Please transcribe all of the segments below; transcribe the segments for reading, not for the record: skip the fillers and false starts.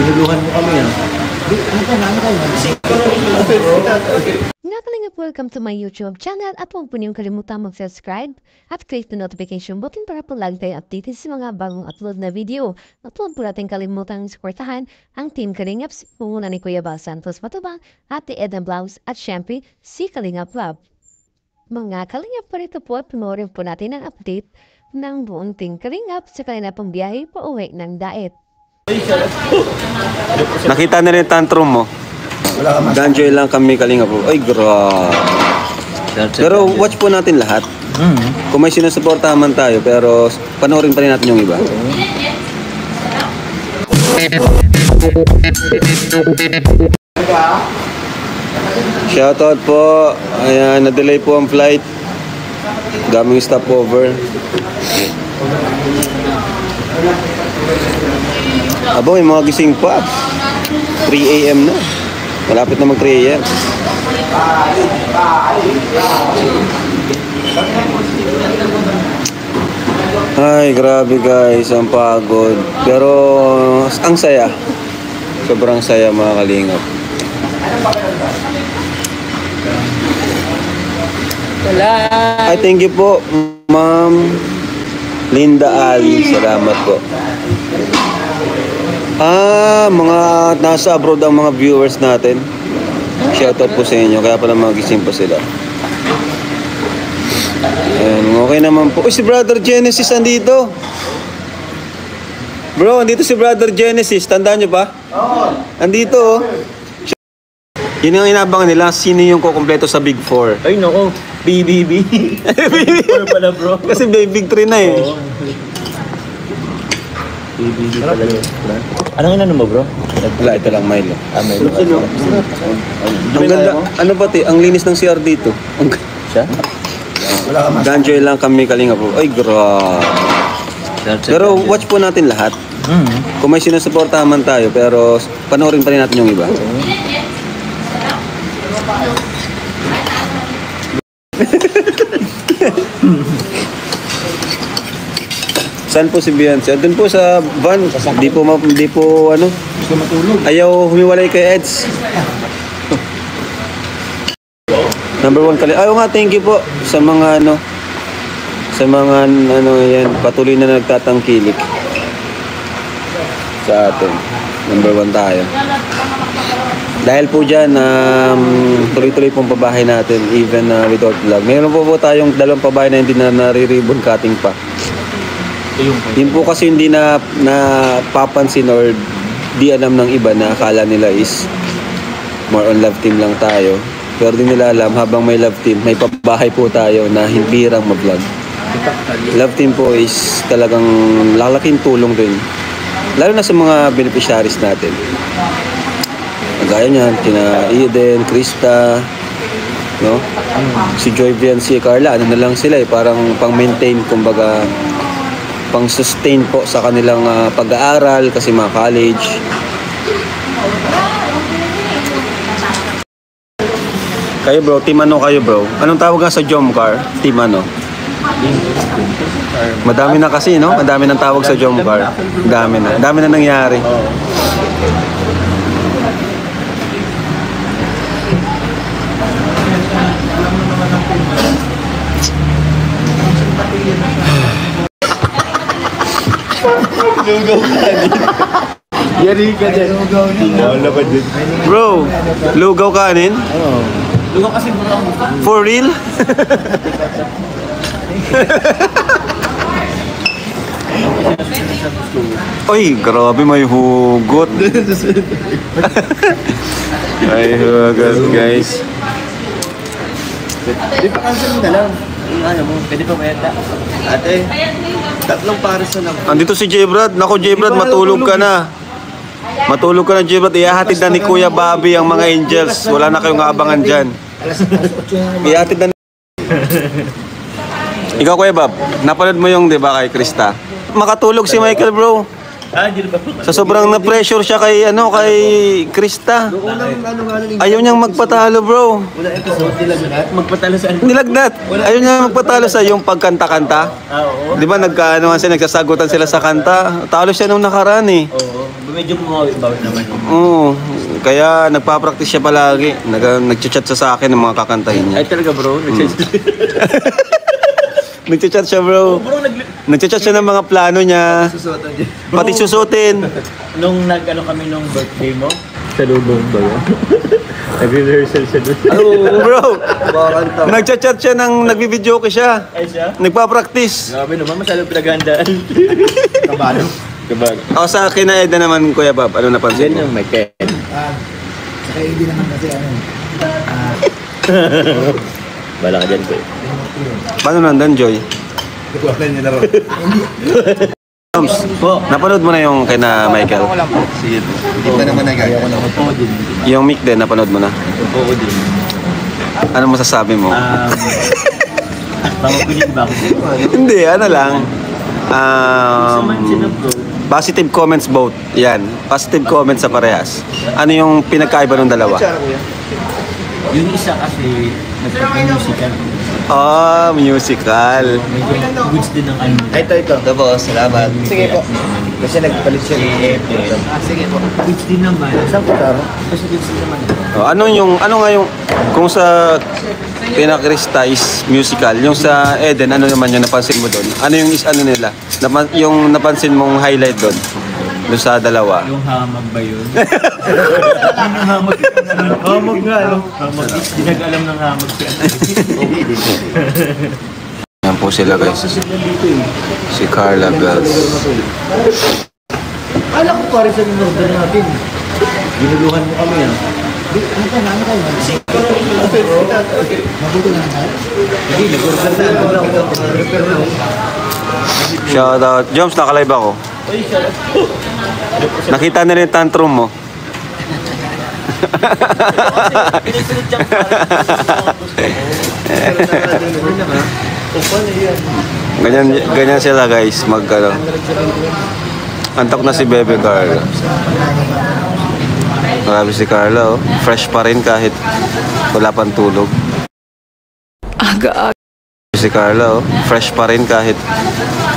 Ginuluhan mo kami ah. Nga kalingap, welcome to my YouTube channel at huwag po niyong kalimutan mag-subscribe at click the notification button para po lagi tayo updated sa mga bagong upload na video. At huwag po natin kalimutang supportahan ang Team Kalingaps, pumuna ni Kuya Bal Santos Matubang, Ate Edna Blouse at syempre si Kalingap Love. Mga Kalingap, parito po at panoorin po natin ang update ng buong Team Kalingap sa kanila pong biyahe pa uwi ng Daet. Nakita na rin tantrum mo. Ganjoy lang kami Kalingap po. Ay, grabe. Pero watch po natin lahat. Kung may sinusuportahan man tayo, pero panoorin pa rin natin yung iba. Shoutout po. Ayan, na-delay po ang flight. Daming stopover. Aba, may mga gising pa. 3 AM na. Malapit na mag 3 AM. Ay, grabe guys. Ang pagod. Pero, ang saya. Sobrang saya mga Kalingap. Ay, thank you po, Ma'am Linda Ali. Salamat po. Mga nasa abroad ang mga viewers natin. Shoutout po sa inyo. Kaya pala magising pa sila. Ayan, okay naman po. Uy, si Brother Genesis andito. Bro, andito si Brother Genesis. Tandaan nyo ba? Oo. Andito oh. Yun ang inabangan nila. Sino yung kukumpleto sa Big 4? Ay, nako. BBB. Big 4 pala, bro. Kasi Big 3 na eh. Oo. BBB pala yun. Anong inano mo, bro? Wala, ito lang Milo. Milo. Ang ganda. Ano pati? Ang linis ng CR dito. Siya? Ganjoy lang kami Kalingap po. Ay, grabe. Pero watch po natin lahat. Kung may sinusuportahan man tayo, pero panoorin pa rin natin yung iba. Saan po si Beyonce? Doon po sa van. Di po ano. Ayaw humiwalay kay Eds. Number 1 Kalingap. Ayaw nga, thank you po sa mga ano. Sa mga ano yan, patuloy na nagtatangkilik sa atin. Number 1 tayo. Dahil po dyan, tuloy-tuloy pong pabahay natin, even without vlog. Mayroon po tayong 2 pabahay na hindi na nare-ribbon cutting pa. Yun po kasi hindi na papansin or di alam ng iba na akala nila is more on love team lang tayo. Pero di nila alam, habang may love team, may pabahay po tayo na hindi rang mag-vlog. Love team po is talagang lalaking tulong din. Lalo na sa mga beneficiaries natin. Gaya niyan, kina Eden, Krista, no? Si Joy Vian, si Carla, ano na lang sila eh, parang pang-maintain, kumbaga, pang-sustain po sa kanilang pag-aaral kasi mga college. Kayo bro, team ano kayo bro? Anong tawag nga sa Jomcar? Team ano? Madami na kasi, no? Madami nang tawag sa Jomcar. Dami na nangyari. Lugaw kanin. Yari ka dyan. Lugaw din. Bro, lugaw kanin? Oo. Lugaw kasi bro. For real? Oy, grabe may hugot. May hugot, guys. Di pa cancel mo na lang. Ano mo, pwede pa mayata. Ate, 3 pares na lang. Andito si J-Brad. Nako J-Brad, matulog ka na. Matulog ka na J-Brad. Ihahatid na ni Kuya Bobby ang mga angels. Wala na kayong aabangan dyan. Ihahatid na ni... Ikaw Kuya Bob, napanood mo yung 'di ba kay Krista? Makatulog si Michael bro. Hindi na ba? Sa sobrang na-pressure siya kay, kay Krista. Noong unang Ayaw niyang magpatalo, bro. Una episode nila magpatalo sa Nilagnat. Ayaw niya magpatalo sa yung pagkanta-kanta. oo. Di ba nagsasagutan sila sa kanta? Talo siya nung nakaraan eh. Oo. Medyo bumawit-bawit naman yun. Oo. Kaya nagpa-practice siya palagi. Nag-chat siya sa akin ng mga kakantahin niya. Ay talaga bro, Nag-chat siya, bro. bro, Nag-chat siya ng mga plano niya. susuotan niya. Pati susutin. Nung kami nung birthday mo, sa lubong ba yun? Nag-rehearsal siya doon. Bro, nag-chat siya nagbibideo ko siya. Ay siya? Nagpa-practice. Grabe naman, masyadong pinaghandaan. Kabalo. Kabalo. Ako sa akin na Eda naman, Kuya Bob. Ano napansin Yan mo? yung may Ken. Saka hindi naman kasi Bala ka dyan, Kuya. Paano nandan, Joy? Toms, napanood mo na yung kay na Michael? Sige. Hindi pa naman nagagawa. Oo din. Yung mic din, napanood mo na? Oo din. Ano masasabi mo? Pamagunin ba ako? Hindi, ano lang. Saman sila bro. Positive comments both. Yan. Positive comments sa parehas. Ano yung pinagkaiba ng dalawa? Yung isa kasi, nagpapag-musical. Musical. Medyo goods din ng ano. Ito. Ito po, salamat. Sige po. Kasi nagpalit siya. Sige po. Goods din naman. Saan po taro? Kasi goods din naman. Ano nga yung, kung sa Krista is musical, yung sa Eden, ano naman yung napansin mo doon? Ano yung nila? Yung napansin mong highlight doon? Doon sa dalawa? Yung hamag ba yun? Yung hamag. Hamag nga, no? Hamag. Hindi nag-alam ng hamag si ano. Yan po sila guys. Si Carla Bells. Alam ko pare sa order natin. Ginuluhan mo kami ah. Shout out. Joms, nakalive ako. Nakita na rin yung tantrum mo. Pinisunod dyan Ganyan sila guys, antok na si Bebe Carla. Grabe si Carla, oh. Fresh pa rin kahit wala pang tulog. Si Carla, oh. Fresh pa rin kahit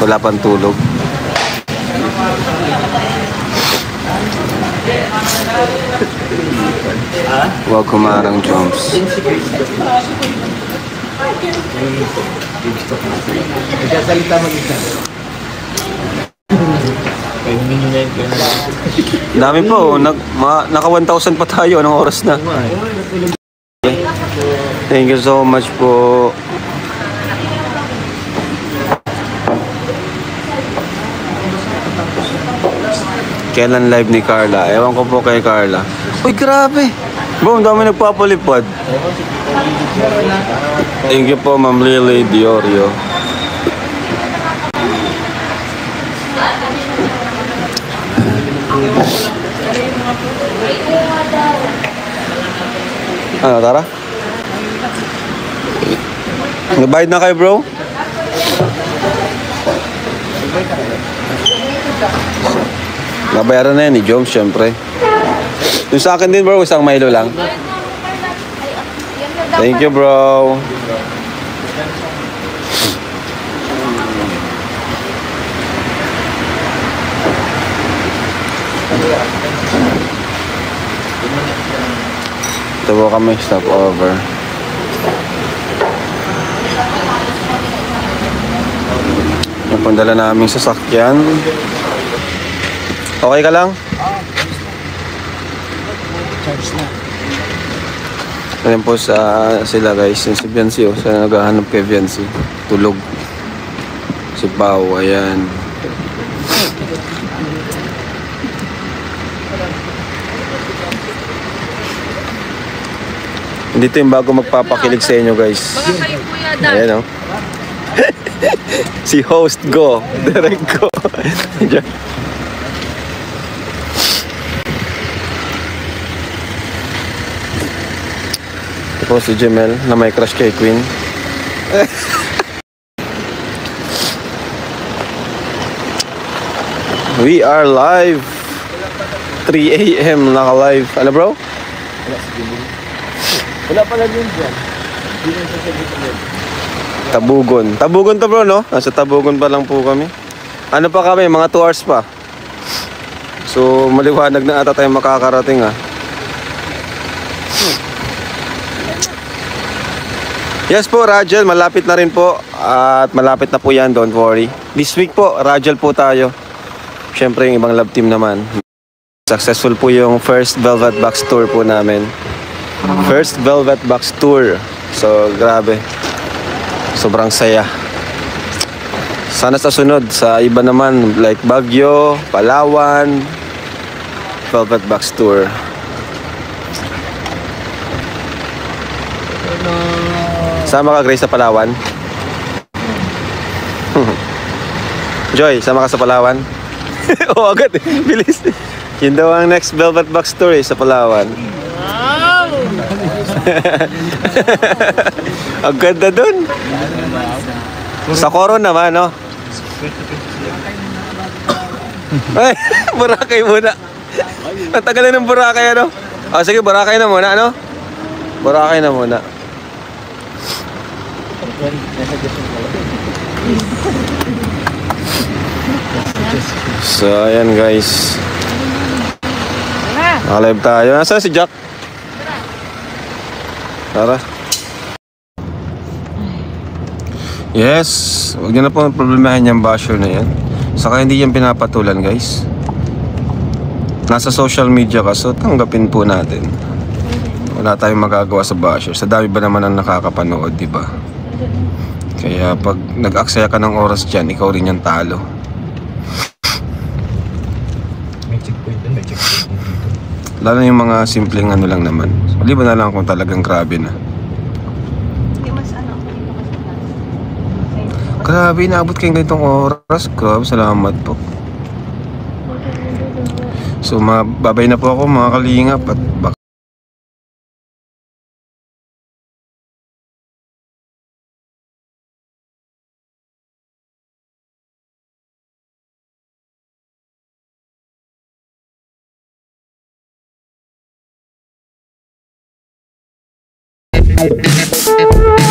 wala pang tulog. Huwag kumarang Joms. Nagsasalita mag-isa. Kaya hindi nyo na yun. Dami pa, oh. Naka 1,000 pa tayo. Anong oras na? Thank you so much po. Kailan live ni Carla? Ewan ko po kay Carla. Uy, grabe! Bro, ang dami nagpapalipad. Thank you po, Ma'am Lily Diorio. Ano, tara? Nabayad na kayo, bro? Nabayaran na yan ni Joms, syempre. Yung sa akin din, bro, isang Milo lang. Thank you, bro. Ito po kami, stop over. Yung pandala naming sasakyan. Okay ka lang? Charge na. Ayan po sila guys, yung si Biancy, oh, sa naghahanap kay Biancy. Tulog. Si Pao, ayan. Dito yung bago magpapakilig sa inyo guys. Ayan oh. Si host Go, direct Go. Ito si Jemel na may crush kay Queen. We are live. 3 a.m. naka-live. Ano bro? Wala pala din dyan. Hindi na sasabihin ko yun. Tabugon. Tabugon to bro, no? Nasa Tabugon pa lang po kami. Ano pa kami? Mga 2 hours pa. So, maliwanag na ata tayo makakarating ah. Yes po, Rajel. Malapit na rin po. At malapit na po yan, don't worry. This week po, Rajel po tayo. Siyempre yung ibang love team naman. Successful po yung first Velvet Box Tour po namin. First Velvet Box Tour. So, grabe. Sobrang saya. Sana sa sunod, sa iba naman, like Baguio, Palawan, Velvet Box Tour. Sama ka, Grace, sa Palawan? Joy, sama ka sa Palawan? Oo, agad eh. Bilis. Yun daw ang next Velvet Box Tour sa Palawan. Wow! Ang ganda dun. Sa Coron naman, no? Ay, Boracay muna. Ang tagal na ng Boracay, ano? O, sige, Boracay na muna, ano? Boracay na muna. So, ayan guys. Naka-live tayo. Nasaan si Jack? Tara. Yes. Huwag niyo na po problemahin yung basher na yan. Saka hindi yan pinapatulan guys. Nasa social media ka, so tanggapin po natin. Wala tayong magagawa sa basher. Sa dami ba naman ang nakakapanood, di ba? Kaya pag nag-aksaya ka ng oras dyan, ikaw rin yung talo. May checkpoint dun, may checkpoint dito. Lalo yung mga simpleng ano lang naman. Maliban na lang kung talagang grabe na. Grabe, naabot kayong ganitong oras. Grabe, salamat po. So, babay na po ako mga kalingap at baka Thank you.